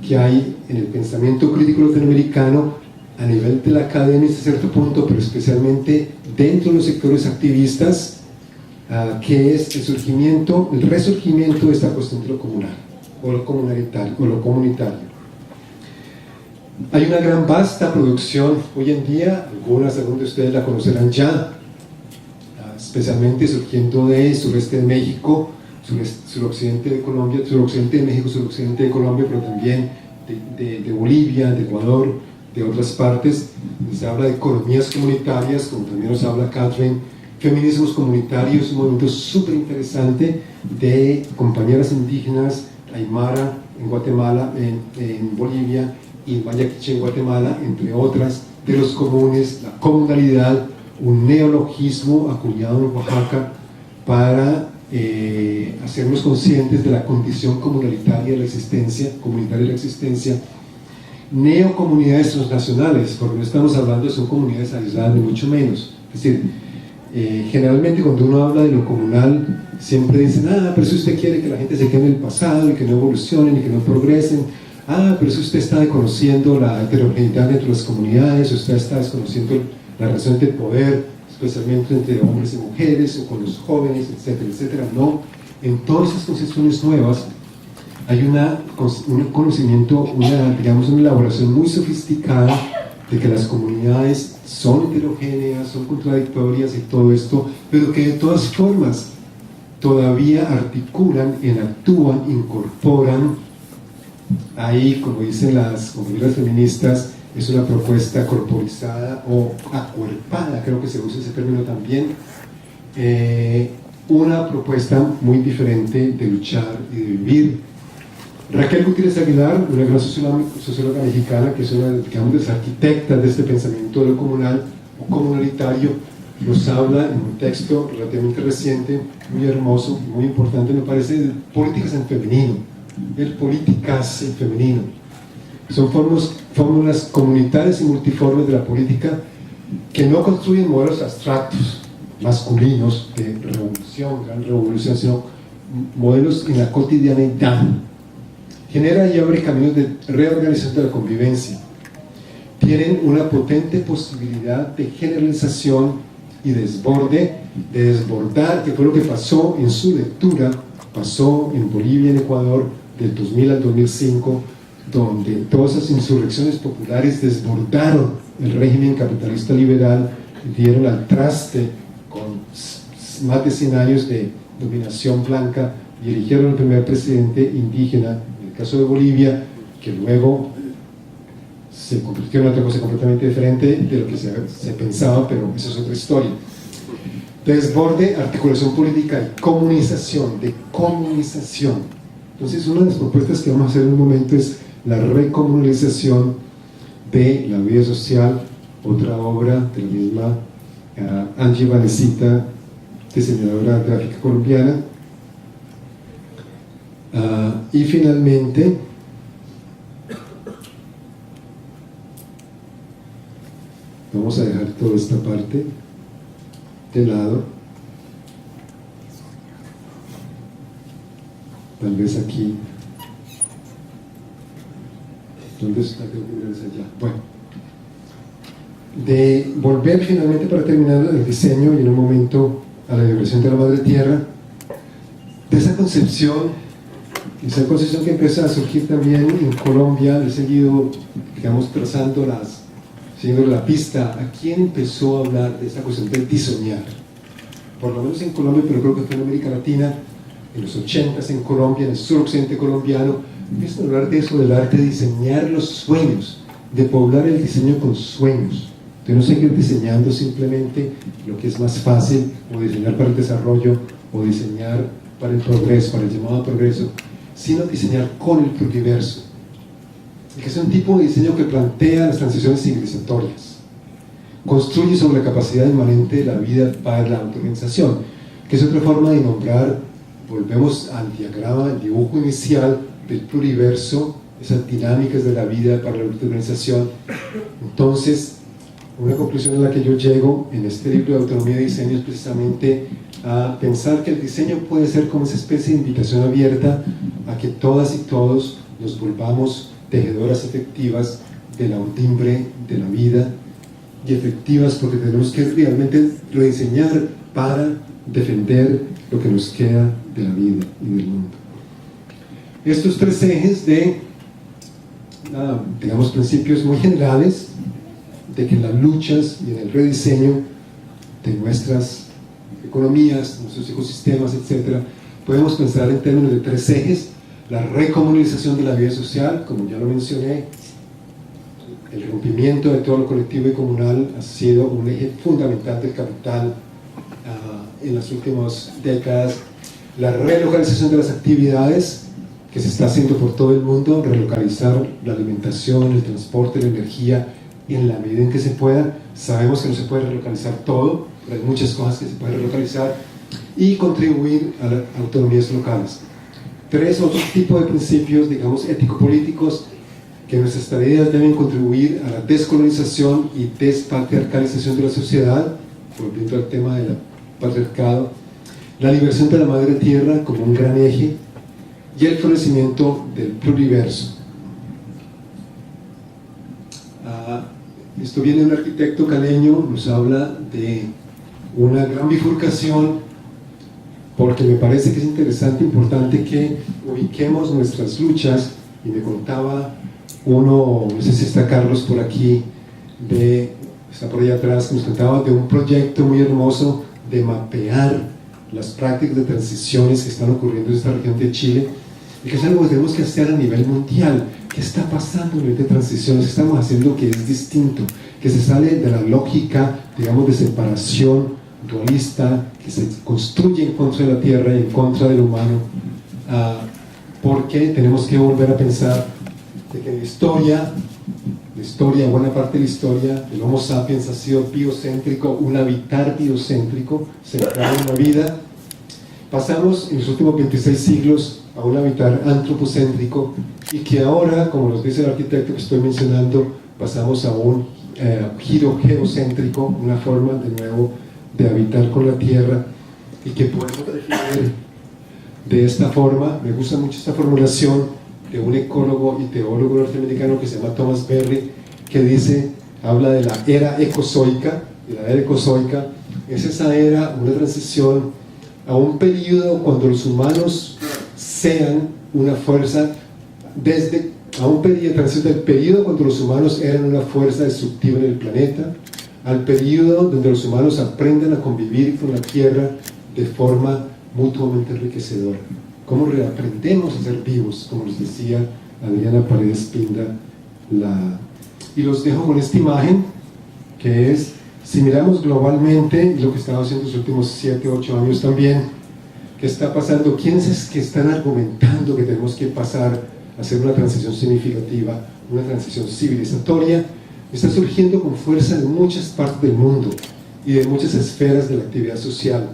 que hay en el pensamiento crítico latinoamericano a nivel de la academia hasta cierto punto, pero especialmente dentro de los sectores activistas, que es el resurgimiento de esta cuestión de lo comunal, o lo comunitario. Hay una gran vasta producción hoy en día, algunos de ustedes la conocerán ya, especialmente surgiendo de sureste de México, suroccidente de Colombia, suroccidente de México, suroccidente de Colombia, pero también de Bolivia, de Ecuador, de otras partes. Se habla de economías comunitarias, como también nos habla Catherine, feminismos comunitarios, un movimiento súper interesante de compañeras indígenas, Aymara en Guatemala, en Bolivia, y Maya Quiché en Guatemala, entre otras, de los comunes, la comunalidad, un neologismo acuñado en Oaxaca para hacernos conscientes de la condición comunitaria de la existencia, neocomunidades transnacionales, porque no estamos hablando de son comunidades aisladas, ni mucho menos. Es decir, generalmente cuando uno habla de lo comunal, siempre dicen: pero si usted quiere que la gente se quede en el pasado y que no evolucionen y que no progresen, pero si usted está desconociendo la heterogeneidad entre las comunidades, usted está desconociendo la relación de poder, especialmente entre hombres y mujeres, o con los jóvenes, etcétera, etcétera. No, en todas esas concepciones nuevas hay un conocimiento, una elaboración muy sofisticada de que las comunidades son heterogéneas, son contradictorias y todo esto, pero que de todas formas todavía articulan, enactúan, incorporan. Ahí, como dicen las compañeras feministas, es una propuesta corporizada o acuerpada, creo que se usa ese término también, una propuesta muy diferente de luchar y de vivir. Raquel Gutiérrez Aguilar, una gran socióloga mexicana, que es una, digamos, de las arquitectas de este pensamiento de lo comunal o comunalitario, nos habla en un texto relativamente reciente, muy hermoso, muy importante, me parece, de políticas en femenino. el políticas en femenino. Son fórmulas comunitarias y multiformes de la política que no construyen modelos abstractos, masculinos, de revolución, gran revolución, sino modelos en la cotidianidad. Genera y abre caminos de reorganización de la convivencia. Tienen una potente posibilidad de generalización y desborde, de desbordar, que fue lo que pasó en su lectura, pasó en Bolivia y en Ecuador del 2000 al 2005, donde todas esas insurrecciones populares desbordaron el régimen capitalista liberal, dieron al traste con más de 100 años de dominación blanca y eligieron al primer presidente indígena, en el caso de Bolivia, que luego se convirtió en otra cosa completamente diferente de lo que se pensaba, pero esa es otra historia. Desborde, articulación política y comunización, de comunización. Entonces, una de las propuestas que vamos a hacer en un momento es la recomunalización de la vida social, otra obra de la misma Angie Vanesita, diseñadora gráfica colombiana. Y finalmente, vamos a dejar toda esta parte de lado. Tal vez aquí. ¿Dónde está? Creo que es allá. Bueno. De volver finalmente, para terminar, el diseño y en un momento a la liberación de la Madre Tierra, de esa concepción que empieza a surgir también en Colombia. He seguido, digamos, siguiendo la pista a quién empezó a hablar de esa cuestión de diseñar, por lo menos en Colombia, pero creo que fue en América Latina, en los 80s en Colombia, en el suroccidente colombiano, empiezan a hablar de eso, del arte de diseñar los sueños, de poblar el diseño con sueños, de no seguir diseñando simplemente lo que es más fácil, o diseñar para el desarrollo, o diseñar para el progreso, para el llamado progreso, sino diseñar con el pluriverso, que es un tipo de diseño que plantea las transiciones civilizatorias, construye sobre la capacidad inmanente de la vida para la autorganización, que es otra forma de nombrar, volvemos al diagrama, al dibujo inicial del pluriverso, esas dinámicas de la vida para la autorganización. Entonces, una conclusión a la que yo llego en este libro de Autonomía de Diseño es precisamente a pensar que el diseño puede ser como esa especie de invitación abierta a que todas y todos nos volvamos tejedoras efectivas de la urdimbre de la vida, y efectivas porque tenemos que realmente rediseñar para defender lo que nos queda de la vida y del mundo. Estos tres ejes de, digamos, principios muy generales de que en las luchas y en el rediseño de nuestras economías, nuestros ecosistemas, etc., podemos pensar en términos de tres ejes: la recomunalización de la vida social, como ya lo mencioné, el rompimiento de todo lo colectivo y comunal ha sido un eje fundamental del capital en las últimas décadas, la relocalización de las actividades que se está haciendo por todo el mundo, relocalizar la alimentación, el transporte, la energía, en la medida en que se pueda. Sabemos que no se puede relocalizar todo, pero hay muchas cosas que se pueden relocalizar, y contribuir a las autonomías locales. Tres otros tipos de principios, digamos, ético-políticos, que nuestras tareas deben contribuir a la descolonización y despatriarcalización de la sociedad, volviendo al tema del patriarcado, la liberación de la Madre Tierra como un gran eje, y el florecimiento del pluriverso. Esto viene de un arquitecto caleño, nos habla de una gran bifurcación, porque me parece que es interesante, importante que ubiquemos nuestras luchas. Y me contaba uno, no sé si está Carlos por aquí, está por allá atrás, que nos contaba de un proyecto muy hermoso de mapear las prácticas de transiciones que están ocurriendo en esta región de Chile, y que es algo que tenemos que hacer a nivel mundial. ¿Qué está pasando a nivel de transiciones? ¿Qué estamos haciendo que es distinto? Que se sale de la lógica, digamos, de separación dualista, que se construye en contra de la tierra y en contra del humano, porque tenemos que volver a pensar de que la historia, buena parte de la historia, el Homo sapiens ha sido biocéntrico, un habitar biocéntrico, centrado en la vida. Pasamos en los últimos 26 siglos a un habitar antropocéntrico y que ahora, como nos dice el arquitecto que estoy mencionando, pasamos a un giro geocéntrico, una forma de nuevo de habitar con la tierra y que podemos definir de esta forma. Me gusta mucho esta formulación de un ecólogo y teólogo norteamericano que se llama Thomas Berry, que dice, habla de la era ecozoica, y la era ecozoica es esa era, una transición a un periodo cuando los humanos sean una fuerza, a un periodo de transición del periodo cuando los humanos eran una fuerza destructiva en el planeta, al periodo donde los humanos aprendan a convivir con la tierra de forma mutuamente enriquecedora. ¿Cómo reaprendemos a ser vivos? Como les decía Adriana Paredes Pinda. Y los dejo con esta imagen, que es, si miramos globalmente, lo que estaba haciendo los últimos 7, 8 años también, ¿qué está pasando? ¿Quiénes es que están argumentando que tenemos que pasar a hacer una transición significativa, una transición civilizatoria? Está surgiendo con fuerza en muchas partes del mundo y de muchas esferas de la actividad social,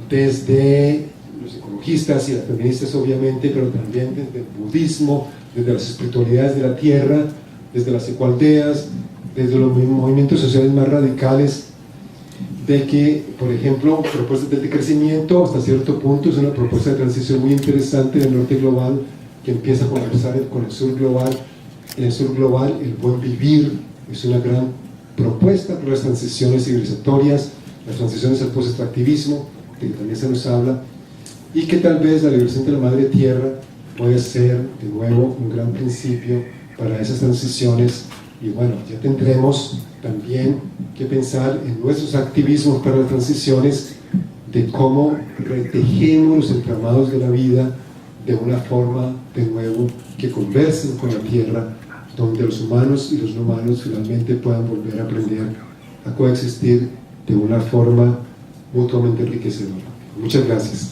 desde los ecologistas y las feministas obviamente, pero también desde el budismo, desde las espiritualidades de la tierra, desde las ecoaldeas, desde los movimientos sociales más radicales, de que, por ejemplo, propuestas de crecimiento hasta cierto punto es una propuesta de transición muy interesante del norte global que empieza a conversar con el sur global. En el sur global el buen vivir es una gran propuesta por las transiciones civilizatorias, las transiciones al post-extractivismo, de que también se nos habla, y que tal vez la liberación de la madre tierra puede ser de nuevo un gran principio para esas transiciones. Y bueno, ya tendremos también que pensar en nuestros activismos para las transiciones, de cómo retejemos los entramados de la vida de una forma de nuevo que conversen con la tierra, donde los humanos y los no humanos finalmente puedan volver a aprender a coexistir de una forma mutuamente enriquecedora. Muchas gracias.